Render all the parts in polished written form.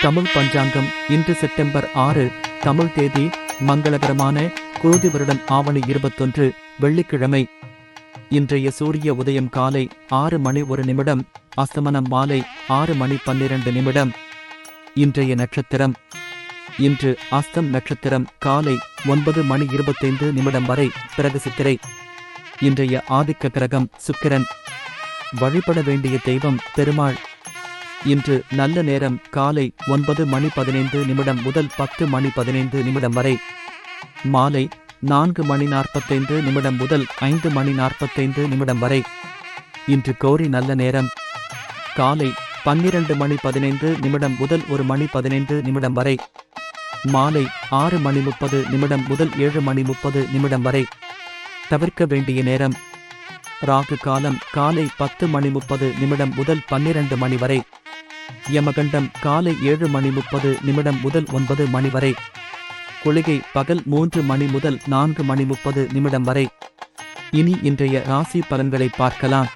தமிழ் பஞ்சாங்கம் இன்று செப்டம்பர் 6 தமிழ் தேதி மங்களகரமான குரோதி வருடம் ஆவணி 21 வெள்ளிக்கிழமை. இன்றைய சூரிய உதயம் காலை 6:01, அஸ்தமனம் மாலை 6:12. இன்றைய நட்சத்திரம். இன்று அஸ்தம் நட்சத்திரம் காலை 9:25 வரை, பிறகு சித்திரை. இன்றைய ஆதிக்க கிரகம் சுக்கிரன். வழிபட வேண்டிய தெய்வம் பெருமாள். இன்று நல்ல நேரம் காலை 9:15 முதல் 10:15 வரை, மாலை 4:45 முதல் 5:45 வரை. இன்று கௌரி நல்ல நேரம் காலை 12:15 முதல் 1:15 வரை, மாலை 6:30 முதல் 7:30 வரை. தவிர்க்க வேண்டிய நேரம் ராகு காலம் காலை 10:30 முதல் 12 வரை, யமகண்டம் காலை 7:30 முதல் 9 வரை, குளிகை பகல் 3 முதல் 4:30 வரை. இனி இன்றைய ராசி பலன்களை பார்க்கலாம்.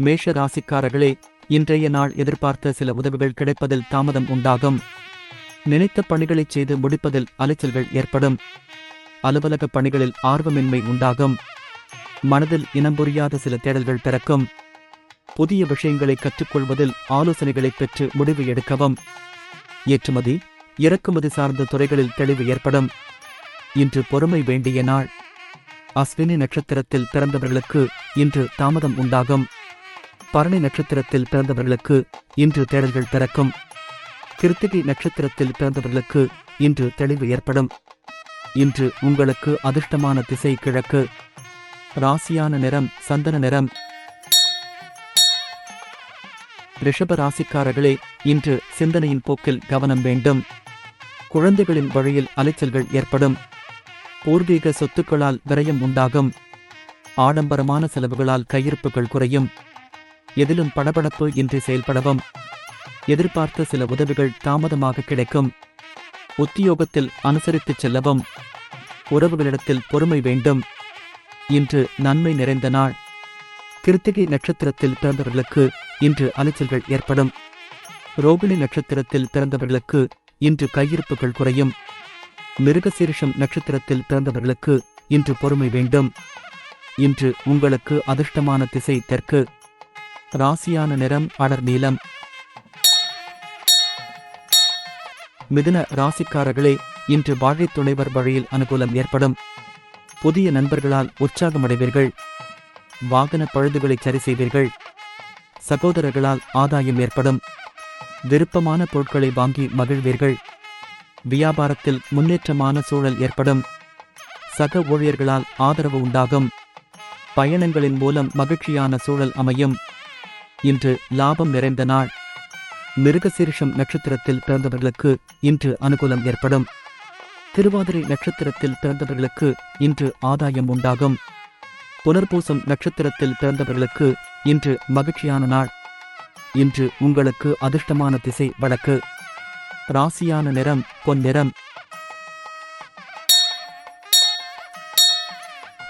மேஷ ராசிக்காரர்களே, இன்றைய நாள் எதிர்பார்த்த சில உதவிகள் கிடைப்பதில் தாமதம் உண்டாகும். நினைத்த பணிகளை செய்து முடிப்பதில் அலைச்சல்கள் ஏற்படும். அலுவலக பணிகளில் ஆர்வமின்மை உண்டாகும். மனதில் இனம் புரியாத சில தேடல்கள் பிறக்கும். புதிய விஷயங்களை கற்றுக்கொள்வதில் ஆலோசனைகளை பெற்று முடிவு எடுக்கவும். ஏற்றுமதி இறக்குமதி சார்ந்த துறைகளில் தெளிவு ஏற்படும். இன்று பொறுமை வேண்டிய நாள். அஸ்வினி நட்சத்திரத்தில் பிறந்தவர்களுக்கு இன்று தாமதம் உண்டாகும். பரணி நட்சத்திரத்தில் பிறந்தவர்களுக்கு இன்று தேடல்கள் பிறக்கும். கிருத்திகை நட்சத்திரத்தில் பிறந்தவர்களுக்கு இன்று தெளிவு ஏற்படும். இன்று உங்களுக்கு அதிர்ஷ்டமான திசை கிழக்கு. ராசியான நிறம் சந்தன நிறம். ரிஷப ராசிக்காரர்களே, இன்று சிந்தனையின் போக்கில் கவனம் வேண்டும். குழந்தைகளின் வழியில் அலைச்சல்கள் ஏற்படும். பூர்வீக சொத்துக்களால் விரயம் உண்டாகும். ஆடம்பரமான செலவுகளால் கையிருப்புகள் குறையும். எதிலும் படபடப்பு இன்றி செயல்படவும். எதிர்பார்த்த சில உதவிகள் தாமதமாக கிடைக்கும். உத்தியோகத்தில் அனுசரித்துச் செல்லவும். உறவுகளிடத்தில் பொறுமை வேண்டும். இன்று நன்மை நிறைந்த நாள். கிருத்திகை நட்சத்திரத்தில் பிறந்தவர்களுக்கு இன்று அலைச்சல்கள் ஏற்படும். ரோகிணி நட்சத்திரத்தில் பிறந்தவர்களுக்கு இன்று கையிருப்புகள் குறையும். மிருகசீரிஷம் நட்சத்திரத்தில் பிறந்தவர்களுக்கு இன்று பொறுமை வேண்டும். இன்று உங்களுக்கு அதிர்ஷ்டமான திசை தெற்கு. ராசியான நிறம் அடர் நீலம். மிதுன ராசிக்காரர்களே, இன்று வாழ்க்கைத் துணைவர் வழியில் அனுகூலம் ஏற்படும். புதிய நண்பர்களால் உற்சாகமடைவீர்கள். வாகன பழுதுகளை சரி செய்வீர்கள். சகோதரர்களால் ஆதாயம் ஏற்படும். விருப்பமான பொருட்களை வாங்கி மகிழ்வீர்கள். வியாபாரத்தில் முன்னேற்றமான சூழல் ஏற்படும். சக ஊழியர்களால் ஆதரவு உண்டாகும். பயணங்களின் மூலம் மகிழ்ச்சியான சூழல் அமையும். இன்று லாபம் நிறைந்த நாள். மிருகசீரிஷம் நட்சத்திரத்தில் பிறந்தவர்களுக்கு இன்று அனுகூலம் ஏற்படும். திருவாதிரை நட்சத்திரத்தில் பிறந்தவர்களுக்கு இன்று ஆதாயம் உண்டாகும். புனர்பூசம் நட்சத்திரத்தில் பிறந்தவர்களுக்கு இன்று மகிழ்ச்சியான நாள். இன்று உங்களுக்கு அதிர்ஷ்டமான திசை வடக்கு. ராசியான நிறம் பொன்னிறம்.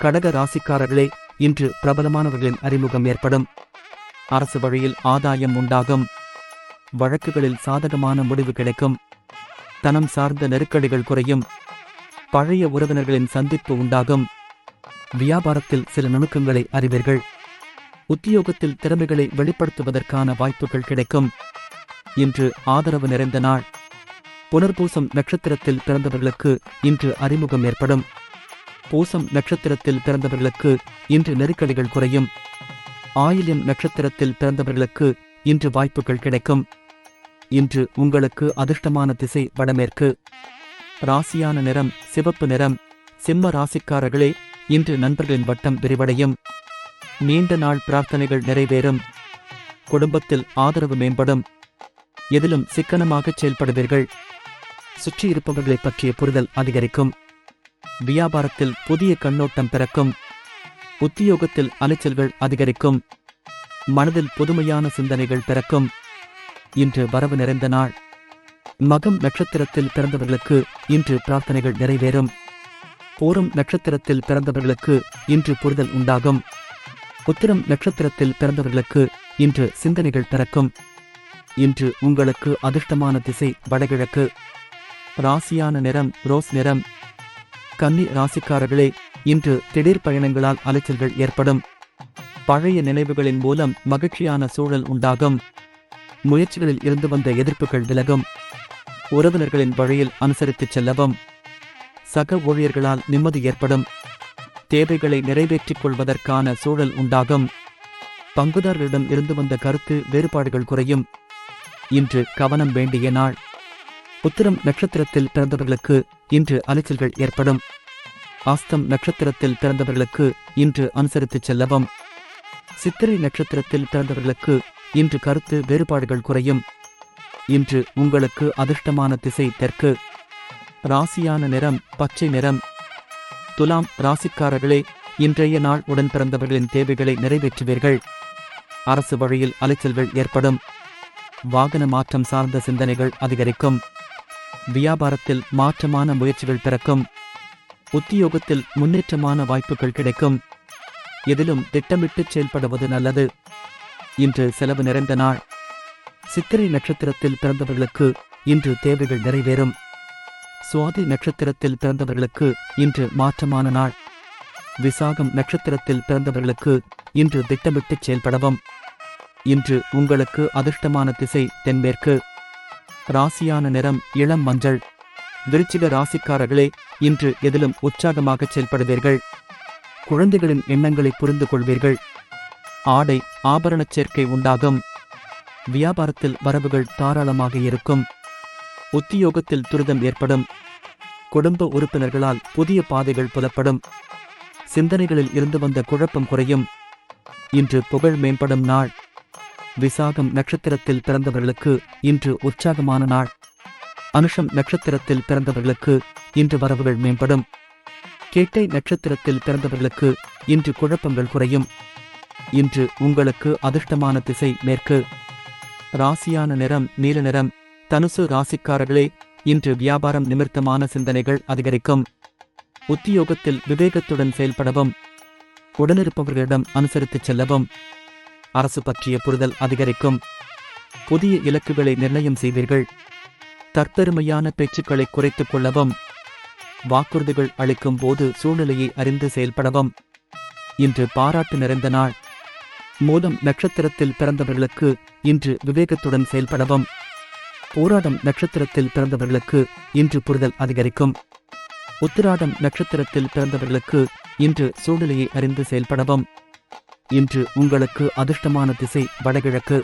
கடக ராசிக்காரர்களே, இன்று பிரபலமானவர்களின் அறிமுகம் ஏற்படும். அரசு வழியில் ஆதாயம் உண்டாகும். வழக்குகளில் சாதகமான முடிவு கிடைக்கும். தனம் சார்ந்த நெருக்கடிகள் குறையும். பழைய உறவினர்களின் சந்திப்பு உண்டாகும். வியாபாரத்தில் சில நுணுக்கங்களை அறிவீர்கள். உத்தியோகத்தில் திறமைகளை வெளிப்படுத்துவதற்கான வாய்ப்புகள் கிடைக்கும். இன்று ஆதரவு நிறைந்த நாள். புனர்பூசம் நட்சத்திரத்தில் பிறந்தவர்களுக்கு இன்று அறிமுகம் ஏற்படும். பூசம் நட்சத்திரத்தில் பிறந்தவர்களுக்கு இன்று நெருக்கடிகள் குறையும். ஆயில்யம் நட்சத்திரத்தில் பிறந்தவர்களுக்கு இன்று வாய்ப்புகள் கிடைக்கும். இன்று உங்களுக்கு அதிர்ஷ்டமான திசை வடமேற்கு. ராசியான நிறம் சிவப்பு நிறம். சிம்ம ராசிக்காரர்களே, இன்று நண்பர்களின் வட்டம் விரிவடையும். நீண்ட நாள் பிரார்த்தனைகள் நிறைவேறும். குடும்பத்தில் ஆதரவு மேம்படும். எதிலும் சிக்கனமாகச் செயல்படுவீர்கள். சுற்றி இருப்பவர்களை பற்றிய புரிதல் அதிகரிக்கும். வியாபாரத்தில் புதிய கண்ணோட்டம் பிறக்கும். உத்தியோகத்தில் அலைச்சல்கள் அதிகரிக்கும். மனதில் புதுமையான சிந்தனைகள் பிறக்கும். இன்று வரவு நிறைந்த நாள். மகம் நட்சத்திரத்தில் பிறந்தவர்களுக்கு இன்று பிரார்த்தனைகள் நிறைவேறும். பூரம் நட்சத்திரத்தில் பிறந்தவர்களுக்கு இன்று புரிதல் உண்டாகும். உத்திரம் நட்சத்திரத்தில் பிறந்தவர்களுக்கு இன்று சிந்தனைகள் பிறக்கும். இன்று உங்களுக்கு அதிர்ஷ்டமான திசை வடகிழக்கு. ராசியான நிறம் ரோஸ் நிறம். கன்னி ராசிக்காரர்களே, இன்று திடீர் பயணங்களால் அலைச்சல்கள் ஏற்படும். பழைய நினைவுகளின் மூலம் மகிழ்ச்சியான சூழல் உண்டாகும். முயற்சிகளில் இருந்து வந்த எதிர்ப்புகள் விலகும். உறவினர்களின் வழியில் அனுசரித்துச் செல்லவும். சக ஊழியர்களால் நிம்மதி ஏற்படும். தேவைகளை நிறைவேற்றிக் கொள்வதற்கான சூழல் உண்டாகும். பங்குதாரர்களிடம் இருந்து வந்த கருத்து வேறுபாடுகள் குறையும். இன்று கவனம் வேண்டிய நாள். உத்திரம் நட்சத்திரத்தில் பிறந்தவர்களுக்கு இன்று அலைச்சல்கள் ஏற்படும். ஆஸ்தம் நட்சத்திரத்தில் பிறந்தவர்களுக்கு இன்று அனுசரித்துச் செல்லவும். சித்திரை நட்சத்திரத்தில் பிறந்தவர்களுக்கு இன்று கருத்து வேறுபாடுகள் குறையும். இன்று உங்களுக்கு அதிர்ஷ்டமான திசை தெற்கு. ராசியான நிறம் பச்சை நிறம். துலாம் ராசிக்காரர்களே, இன்றைய நாள் உடன் பிறந்தவர்களின் தேவைகளை நிறைவேற்றுவீர்கள். அரசு வழியில் அலைச்சல்கள் ஏற்படும். வாகன மாற்றம் சார்ந்த சிந்தனைகள் அதிகரிக்கும். வியாபாரத்தில் மாற்றமான முயற்சிகள் பிறக்கும். உத்தியோகத்தில் முன்னேற்றமான வாய்ப்புகள் கிடைக்கும். எதிலும் திட்டமிட்டு செயல்படுவது நல்லது. இன்று செலவு நிறைந்த நாள். சித்திரை நட்சத்திரத்தில் பிறந்தவர்களுக்கு இன்று தேவைகள் நிறைவேறும். சுவாதி நட்சத்திரத்தில் பிறந்தவர்களுக்கு இன்று மாற்றமான நாள். விசாகம் நட்சத்திரத்தில் பிறந்தவர்களுக்கு இன்று திட்டமிட்டு செயல்படவும். இன்று உங்களுக்கு அதிர்ஷ்டமான திசை தென்மேற்கு. ராசியான நிறம் இளம் மஞ்சள். விருச்சிக ராசிக்காரர்களே, இன்று எதிலும் உற்சாகமாக செயல்படுவீர்கள். குழந்தைகளின் எண்ணங்களை புரிந்து கொள்வீர்கள். ஆடை ஆபரணச் சேர்க்கை உண்டாகும். வியாபாரத்தில் வரவுகள் தாராளமாக இருக்கும். உத்தியோகத்தில் துரிதம் ஏற்படும். குடும்ப உறுப்பினர்களால் புதிய பாதைகள் புலப்படும். சிந்தனைகளில் இருந்து வந்த குழப்பம் குறையும். இன்று புகழ் மேம்படும் நாள். விசாகம் நட்சத்திரத்தில் பிறந்தவர்களுக்கு இன்று உற்சாகமான நாள். அனுஷம் நட்சத்திரத்தில் பிறந்தவர்களுக்கு இன்று வரவுகள் மேம்படும். கேட்டை நட்சத்திரத்தில் பிறந்தவர்களுக்கு இன்று குழப்பங்கள் குறையும். இன்று உங்களுக்கு அதிர்ஷ்டமான திசை மேற்கு. ராசியான நிறம் நீல நிறம். தனுசு ராசிக்காரர்களே, இன்று வியாபாரம் நிமித்தமான சிந்தனைகள் அதிகரிக்கும். உத்தியோகத்தில் விவேகத்துடன் செயல்படவும். உடனிருப்பவர்களிடம் அனுசரித்துச் செல்லவும். அரசு பற்றிய புரிதல் அதிகரிக்கும். புதிய இலக்குகளை நிர்ணயம் செய்வீர்கள். தற்பெருமையான பேச்சுக்களை குறைத்துக் கொள்ளவும். வாக்குறுதிகள் அளிக்கும் போது சூழ்நிலையை அறிந்து செயல்படவும். இன்று பாராட்டு நிறைந்த நாள். மூலம் நட்சத்திரத்தில் பிறந்தவர்களுக்கு இன்று விவேகத்துடன் செயல்படவும். போராடம் நட்சத்திரத்தில் பிறந்தவர்களுக்கு இன்று புரிதல் அதிகரிக்கும். உத்திராடம் நட்சத்திரத்தில் பிறந்தவர்களுக்கு இன்று சூழ்நிலையை அறிந்து செயல்படவும். இன்று உங்களுக்கு அதிர்ஷ்டமான திசை வடகிழக்கு.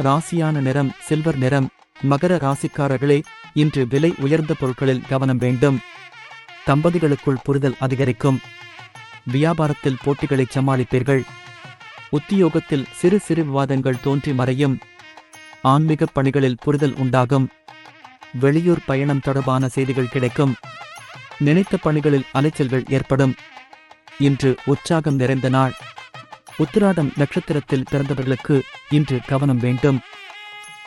ராசியான நிறம் சில்வர் நிறம். மகர ராசிக்காரர்களே, இன்று விலை உயர்ந்த பொருட்களில் கவனம் வேண்டும். தம்பதிகளுக்குள் புரிதல் அதிகரிக்கும். வியாபாரத்தில் போட்டிகளை சமாளிப்பீர்கள். உத்தியோகத்தில் சிறு சிறு விவாதங்கள் தோன்றி மறையும். ஆன்மீக பணிகளில் புரிதல் உண்டாகும். வெளியூர் பயணம் தொடர்பான செய்திகள் கிடைக்கும். நினைத்த பணிகளில் அலைச்சல்கள் ஏற்படும். இன்று உற்சாகம் நிறைந்த நாள். உத்திராடம் நட்சத்திரத்தில் பிறந்தவர்களுக்கு இன்று கவனம் வேண்டும்.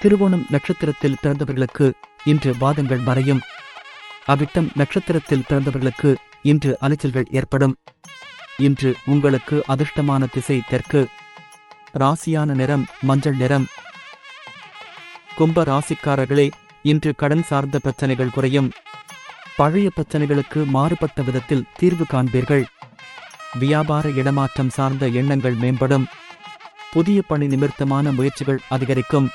திருவோணம் நட்சத்திரத்தில் பிறந்தவர்களுக்கு இன்று வாதங்கள் மறையும். அவிட்டம் நட்சத்திரத்தில் பிறந்தவர்களுக்கு இன்று அலைச்சல்கள் ஏற்படும். இன்று உங்களுக்கு அதிர்ஷ்டமான திசை தெற்கு. ராசியான நிறம் மஞ்சள் நிறம். கும்ப ராசிக்காரர்களே, இன்று கடன் சார்ந்த பிரச்சனைகள் குறையும். பழைய பிரச்சனைகளுக்கு மாறுபட்ட விதத்தில் தீர்வு காண்பீர்கள். வியாபார இடமாற்றம் சார்ந்த எண்ணங்கள் மேம்படும். புதிய பணி நிமித்தமான முயற்சிகள் அதிகரிக்கும்.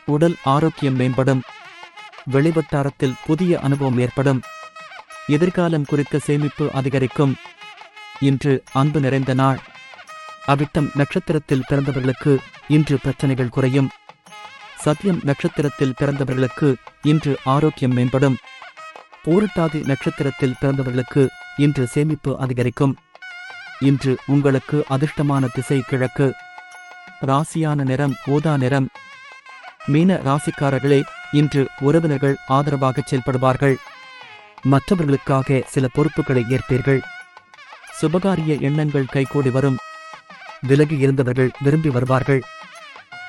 உடல் ஆரோக்கியம் மேம்படும். வெளிவட்டாரத்தில் புதிய அனுபவம் ஏற்படும். எதிர்காலம் குறித்த சேமிப்பு அதிகரிக்கும். இன்று அன்பு நிறைந்த நாள். அவிட்டம் நட்சத்திரத்தில் பிறந்தவர்களுக்கு இன்று பிரச்சனைகள் குறையும். சத்யம் நட்சத்திரத்தில் பிறந்தவர்களுக்கு இன்று ஆரோக்கியம் மேம்படும். பூரட்டாதி நட்சத்திரத்தில் பிறந்தவர்களுக்கு இன்று சேமிப்பு அதிகரிக்கும். இன்று உங்களுக்கு அதிர்ஷ்டமான திசை கிழக்கு. ராசியான நிறம் ஊதா நிறம். மீன ராசிக்காரர்களே, இன்று உறவினர்கள் ஆதரவாக செயல்படுவார்கள். மற்றவர்களுக்காக சில பொறுப்புகளை ஏற்பீர்கள். சுபகாரிய எண்ணங்கள் கைகூடி வரும். விலகி இருந்தவர்கள் விரும்பி வருவார்கள்.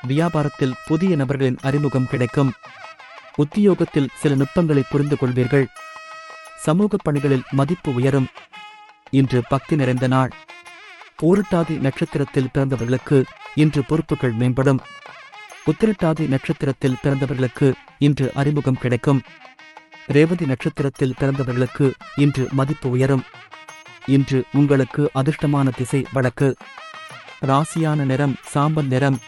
வியாபாரத்தில் புதிய நபர்களின் அறிமுகம் கிடைக்கும். உத்தியோகத்தில் சில நுட்பங்களை புரிந்து கொள்வீர்கள். சமூக பணிகளில் மதிப்பு உயரும். இன்று பக்தி நிறைந்த நாள். பூரட்டாதி நட்சத்திரத்தில் பிறந்தவர்களுக்கு இன்று பொறுப்புகள் மேம்படும். உத்திரட்டாதி நட்சத்திரத்தில் பிறந்தவர்களுக்கு இன்று அறிமுகம் கிடைக்கும். ரேவதி நட்சத்திரத்தில் பிறந்தவர்களுக்கு இன்று மதிப்பு உயரும். இன்று உங்களுக்கு அதிர்ஷ்டமான திசை வடக்கு. ராசியான நிறம் சாம்பல் நிறம்.